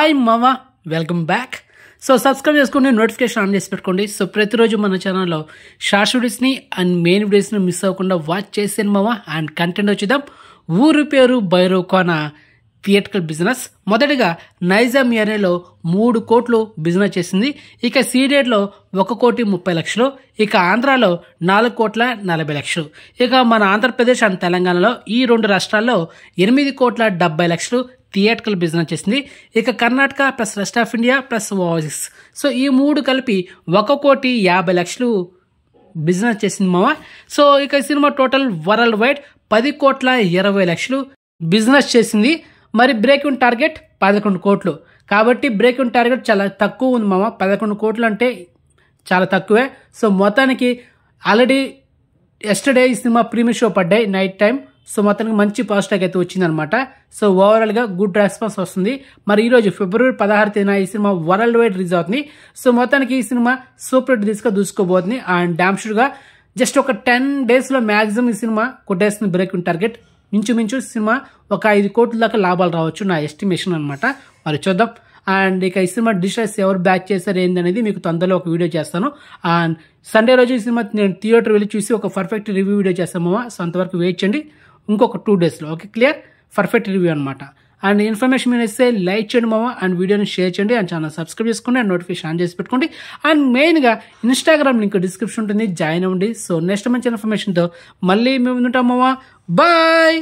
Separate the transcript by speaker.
Speaker 1: Hi మామ, welcome back. So subscribe చేసుకుని notification on చేసి పెట్టుకోండి. సో ప్రతిరోజు మన ఛానల్లో షార్ట్స్ వీడియోస్ని అండ్ మెయిన్ వీడియోస్ని మిస్ అవ్వకుండా వాచ్ చేసాను మామ. అండ్ కంటెంట్ వచ్చేద్దాం. ఊరి పేరు భైరవకోన థియేట్రికల్ బిజినెస్. మొదటిగా నైజాం ఏరియాలో 3 కోట్లు బిజినెస్ చేసింది. ఇక సీడెడ్లో 1,30,00,000. ఇక ఆంధ్రాలో 4,40,00,000. ఇక మన ఆంధ్రప్రదేశ్ అండ్ తెలంగాణలో ఈ 2 రాష్ట్రాల్లో 8,70,00,000 థియేట్రికల్ బిజినెస్ చేసింది. ఇక Karnataka plus rest of India plus overseas, so ఈ 3 కలిపి 1,50,00,000 బిజినెస్ చేసింది మామ. సో ఇక cinema total world wide 10,20,00,000 business చేసింది. మరి బ్రేక్ ఇన్ టార్గెట్ 11 కోట్లు. కాబట్టి బ్రేక్ ఇన్ టార్గెట్ చాలా తక్కువ ఉంది మామ. 11 కోట్లు అంటే చాలా తక్కువే. సో మొత్తానికి ఆల్రెడీ ఎస్టర్డే ఈ సినిమా ప్రీమియర్ షో పడ్డాయి నైట్ టైం. సో మొత్తానికి మంచి పాజిటివ్ అయితే వచ్చిందనమాట. సో ఓవరాల్గా గుడ్ రెస్పాన్స్ వస్తుంది. మరి ఈరోజు ఫిబ్రవరి 16 ఈ సినిమా వరల్డ్ వైడ్ రిలీజ్ అవుతుంది. సో మొత్తానికి ఈ సినిమా సూపర్ హిట్ దూసుకోబోతుంది. అండ్ డామ్ షూర్గా జస్ట్ ఒక 10 డేస్లో మ్యాక్సిమం ఈ సినిమా కొట్టేస్తుంది బ్రేక్ ఇన్ టార్గెట్. మించుమించు సినిమా ఒక 5 కోట్ల దాకా లాభాలు రావచ్చు నా ఎస్టిమేషన్ అనమాట. మరి చూద్దాం. అండ్ ఇక ఈ సినిమా డిషెస్ ఎవరు బ్యాక్ చేశారు ఏందనేది మీకు తొందరలో ఒక వీడియో చేస్తాను. అండ్ సండే రోజు ఈ సినిమా నేను థియేటర్ వెళ్ళి చూసి ఒక పర్ఫెక్ట్ రివ్యూ వీడియో చేస్తాను మామ. సో అంతవరకు వెయిట్ చేయండి. ఇంకొక 2 డేస్లో ఓకే, క్లియర్ పర్ఫెక్ట్ రివ్యూ అనమాట. అండ్ ఇన్ఫర్మేషన్ మీరు ఇస్తే లైక్ చేయండి మామ. అండ్ వీడియోని షేర్ చేయండి. అండ్ ఛానల్ సబ్స్క్రైబ్ చేసుకోండి. అండ్ నోటిఫికేషన్ ఆన్ చేసి పెట్టుకోండి. అండ్ మెయిన్గా ఇన్స్టాగ్రామ్ లింక్ డిస్క్రిప్షన్ ఉంటుంది, జాయిన్ అవ్వండి. సో నెక్స్ట్ మంచి ఇన్ఫర్మేషన్తో మళ్ళీ మేము ఉంటాం మామ. బాయ్.